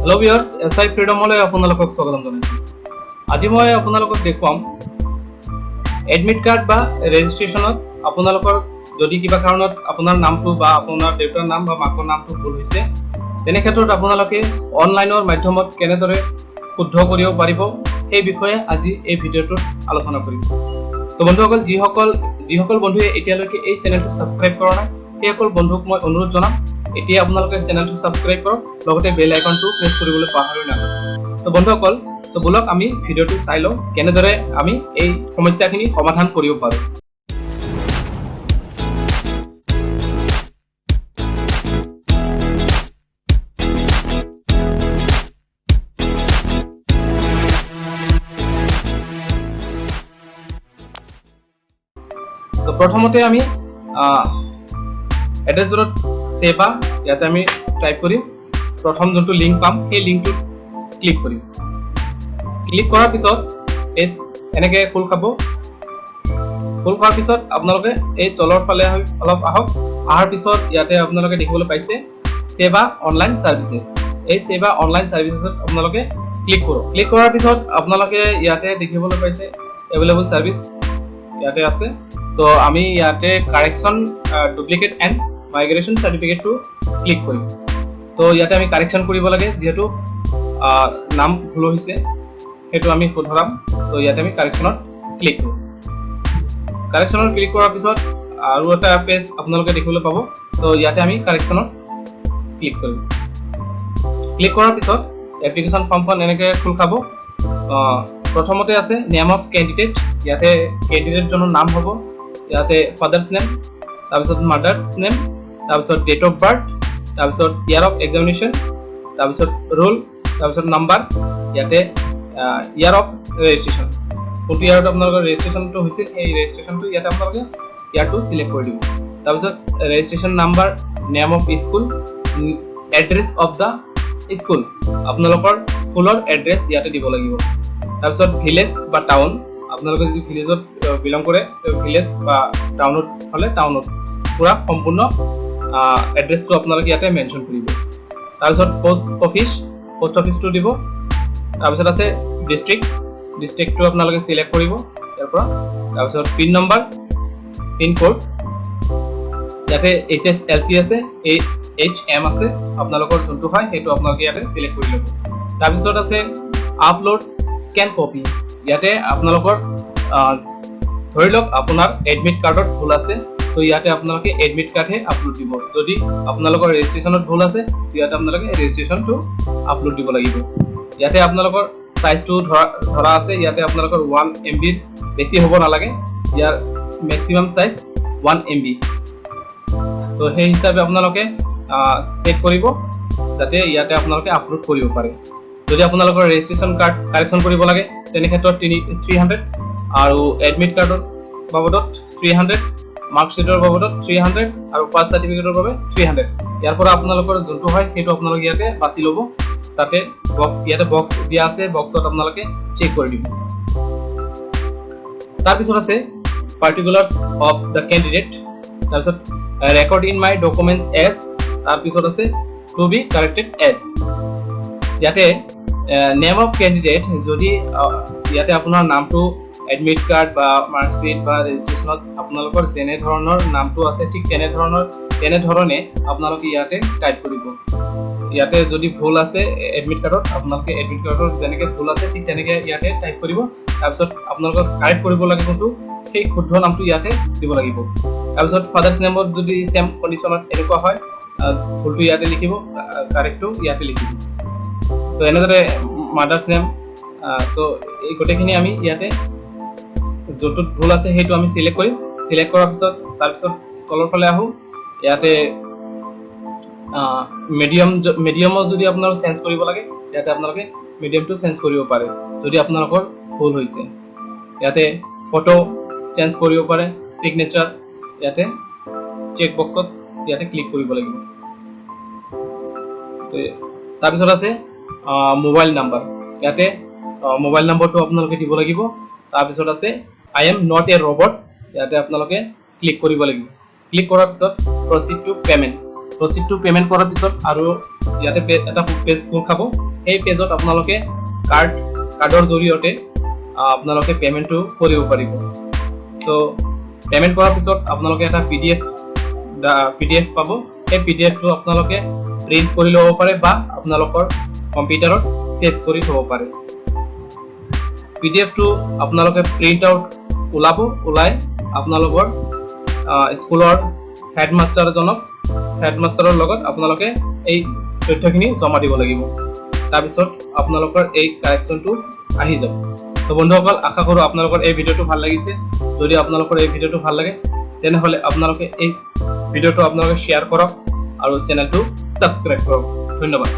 Hello viewers, SI Freedom Hall আপোনালোকক স্বাগতম জনাইছো। আজি মই আপোনালোকক দেখুৱাম এডমিট কাৰ্ড বা ৰেজিষ্ট্ৰেচনত আপোনালোকৰ যদি কিবা কাৰণত আপোনাৰ নামটো বা আপোনাৰ দেউতাৰ নাম বা মাকৰ নামটো ভুল হৈছে তেনে ক্ষেত্ৰত আপোনালোকে অনলাইনৰ মাধ্যমত কেনেদৰে শুদ্ধ কৰিব পাৰিব সেই বিষয়ে আজি এই ভিডিঅ'টোত আলোচনা কৰিম। তো বন্ধুসকল যিসকল বন্ধুৱে এতিয়ালৈকে এই চেনেলটো সাবস্ক্ৰাইব কৰা নাই সেইসকল বন্ধুক মই অনুৰোধ জনাম এতিয়া আপোনালোকে চেনেলটো সাবস্ক্ৰাইব কৰক লগতে বেল আইকনটো প্ৰেছ কৰিবলৈ পাহৰি নাযাব। তো বন্ধুসকল তো বলক আমি ভিডিঅ'টো চাই লওঁ কেনেদৰে আমি এই সমস্যাখিনি সমাধান কৰিব পাৰোঁ। তো প্ৰথমতে আমি এড্ৰেছ বাৰত সেৱা ইয়াতে আমি টাইপ কৰিম প্ৰথম যোনটো লিংক পাম সেই লিংকটোত ক্লিক কৰিম। ক্লিক কৰাৰ পিছত এনেকৈ খোল খাব। খোল খোৱাৰ পিছত আপোনালোকে এই তলৰ ফালে অলপ আহক। অহাৰ পিছত ইয়াতে আপোনালোকে দেখিবলৈ পাইছে সেৱা অনলাইন সাৰ্ভিসেছ। এই সেৱা অনলাইন সাৰ্ভিসেছত আপোনালোকে ক্লিক কৰক। ক্লিক কৰাৰ পিছত আপোনালোকে ইয়াতে দেখিবলৈ পাইছে এভেইলেবল সাৰ্ভিস ইয়াতে আছে। তো আমি ইয়াতে কাৰেকশ্যন ডুপ্লিকেট এণ্ড মাইগ্ৰেশ্যন চাৰ্টিফিকেটটো ক্লিক কৰিম। তো ইয়াতে আমি কাৰেকশ্যন কৰিব লাগে যিহেতু নাম ভুল হৈছে সেইটো আমি শুধৰাম। তো ইয়াতে আমি কাৰেকশ্যনত ক্লিক কৰিম। কাৰেকশ্যনত ক্লিক কৰাৰ পিছত আৰু এটা পেজ আপোনালোকে দেখিবলৈ পাব। তো ইয়াতে আমি কাৰেকশ্যনত ক্লিক কৰিম। ক্লিক কৰাৰ পিছত এপ্লিকেশ্যন ফৰ্মখন এনেকৈ খোল খাব। প্ৰথমতে আছে নেম অফ কেণ্ডিডেট। ইয়াতে কেণ্ডিডেটজনৰ নাম হ'ব। ইয়াতে ফাদাৰ্ছ নেম, তাৰপিছত মাদাৰ্ছ নেম, তাৰপিছত ডেট অফ বাৰ্থ, তাৰপিছত ইয়াৰ অফ এক্সামিনেশ্যন, তাৰপিছত ৰোল, তাৰপিছত নাম্বাৰ, ইয়াতে ইয়াৰ অফ ৰেজিষ্ট্ৰেশ্যন কোনটো ইয়াৰত আপোনালোকৰ ৰেজিষ্ট্ৰেশ্যনটো হৈছিল এই ৰেজিষ্ট্ৰেশ্যনটো ইয়াতে আপোনালোকে ইয়াৰটো চিলেক্ট কৰি দিব। তাৰপিছত registration number, name of school, address of the school আপোনালোকৰ স্কুলৰ এড্ৰেছ ইয়াতে দিব লাগিব। তাৰপিছত ভিলেজ বা টাউন আপোনালোকে যদি ভিলেজত বিলং কৰে ভিলেজ বা টাউনত হ'লে টাউনত পুৰা সম্পূৰ্ণ এড্ৰেছটো আপোনালোকে ইয়াতে মেনশ্যন কৰিব। তাৰপিছত পোষ্ট অফিচটো দিব। তাৰপিছত আছে ডিষ্ট্ৰিক্টটো আপোনালোকে চিলেক্ট কৰিব ইয়াৰ পৰা। তাৰপিছত পিন নম্বৰ, পিন কোড ইয়াতে HSLC আছে, HM আছে আপোনালোকৰ যোনটো হয় সেইটো আপোনালোকে ইয়াতে চিলেক্ট কৰি ল'ব। তাৰপিছত আছে আপলোড স্কেন কপি। ইয়াতে আপোনালোকৰ ধৰি লওক আপোনাৰ এডমিট কাৰ্ডত ভুল আছে তো ইয়াতে আপোনালোকে এডমিট কাৰ্ডহে আপলোড দিব। যদি আপোনালোকৰ ৰেজিষ্ট্ৰেশ্যনত ভুল আছে তো ইয়াতে আপোনালোকে ৰেজিষ্ট্ৰেশ্যনটো আপলোড দিব লাগিব। ইয়াতে আপোনালোকৰ সাইজটো ধৰা আছে। ইয়াতে আপোনালোকৰ 1 MB বেছি হ'ব নালাগে। ইয়াৰ মেক্সিমাম সাইজ 1 MB। তো সেই হিচাপে আপোনালোকে চেক কৰিব যাতে ইয়াতে আপোনালোকে আপলোড কৰিব পাৰে। যদি আপোনালোকৰ ৰেজিষ্ট্ৰেশ্যন কাৰ্ড কাৰেকশ্যন কৰিব লাগে তেনে ক্ষেত্ৰত 300 আৰু এডমিট কাৰ্ডৰ বাবদত 300, মাৰ্কশ্বিটৰ বাবদত 300 আৰু পাছ চাৰ্টিফিকেটৰ বাবে 300। ইয়াৰ পৰা আপোনালোকৰ যোনটো হয় সেইটো আপোনালোকে ইয়াতে বাছি ল'ব। তাতে ইয়াতে বক্স দিয়া আছে, বক্সত আপোনালোকে চেক কৰি দিব। তাৰপিছত আছে পাৰ্টিকুলাৰ্ছ অফ দ্য কেণ্ডিডেট, তাৰপিছত record in my documents as, তাৰপিছত আছে টু বি কাৰেক্টেড এজ। ইয়াতে নেম অফ কেণ্ডিডেট যদি ইয়াতে আপোনাৰ নামটো এডমিট কাৰ্ড বা মাৰ্কশ্বিট বা ৰেজিষ্ট্ৰেশ্যনত আপোনালোকৰ যেনে ধৰণৰ নামটো আছে ঠিক তেনেধৰণে আপোনালোকে ইয়াতে টাইপ কৰিব। ইয়াতে যদি ভুল আছে এডমিট কাৰ্ডত আপোনালোকে এডমিট কাৰ্ডত যেনেকৈ ভুল আছে ঠিক তেনেকৈ ইয়াতে টাইপ কৰিব। তাৰপিছত আপোনালোকক কাৰেক্ট কৰিব লাগে কোনটো সেই শুদ্ধ নামটো ইয়াতে দিব লাগিব। তাৰপিছত ফাদাৰ্ছ নেমত যদি চেম কণ্ডিশ্যনত এনেকুৱা হয় ভুলটো ইয়াতে লিখিব, কাৰেক্টটো ইয়াতে লিখিব। তো এনেদৰে মাদাৰ্ছ নেম। তো এই গোটেইখিনি আমি ইয়াতে যোনটোত ভুল আছে সেইটো আমি চিলেক্ট কৰিম। চিলেক্ট কৰাৰ পিছত তাৰপিছত তলৰ ফালে আহোঁ। ইয়াতে মিডিয়ামত যদি আপোনালোকে চেঞ্জ কৰিব লাগে ইয়াতে আপোনালোকে মিডিয়ামটো চেঞ্জ কৰিব পাৰে যদি আপোনালোকৰ ভুল হৈছে। ইয়াতে ফটো চেঞ্জ কৰিব পাৰে, ছিগনেচাৰ ইয়াতে চেক বক্সত ইয়াতে ক্লিক কৰিব লাগিব। তাৰপিছত আছে মোবাইল নাম্বাৰ। ইয়াতে মোবাইল নম্বৰটো আপোনালোকে দিব লাগিব। তাৰপিছত আছে I am not a robot, ইয়াতে আপোনালোকে ক্লিক কৰিব লাগিব। ক্লিক কৰাৰ পিছত প্ৰচিড টু পেমেণ্ট কৰাৰ পিছত আৰু ইয়াতে এটা পেজ খোল খাব। সেই পেজত আপোনালোকে কাৰ্ডৰ জৰিয়তে আপোনালোকে পেমেন্টটো কৰিব পাৰিব। তো পেমেন্ট কৰাৰ পিছত আপোনালোকে এটা PDF পাব। সেই PDFটো আপোনালোকে প্ৰিন্ট কৰি ল'ব পাৰে বা আপোনালোকৰ কম্পিউটাৰত সেভ কৰি থব পাৰে। PDFটো আপোনালোকে প্ৰিন্ট আউট ওলাই আপোনালোকৰ স্কুলৰ হেডমাষ্টাৰৰ লগত আপোনালোকে এই তথ্যখিনি জমা দিব লাগিব। তাৰপিছত আপোনালোকৰ এই কাৰেকশ্যনটো আহি যাব। তো বন্ধুসকল, আশা কৰোঁ আপোনালোকৰ এই ভিডিঅ'টো ভাল লাগিছে। যদি আপোনালোকৰ এই ভিডিঅ'টো ভাল লাগে তেনেহ'লে আপোনালোকে এই ভিডিঅ'টো আপোনালোকে শ্বেয়াৰ কৰক আৰু চেনেলটো ছাবস্ক্ৰাইব কৰক। ধন্যবাদ।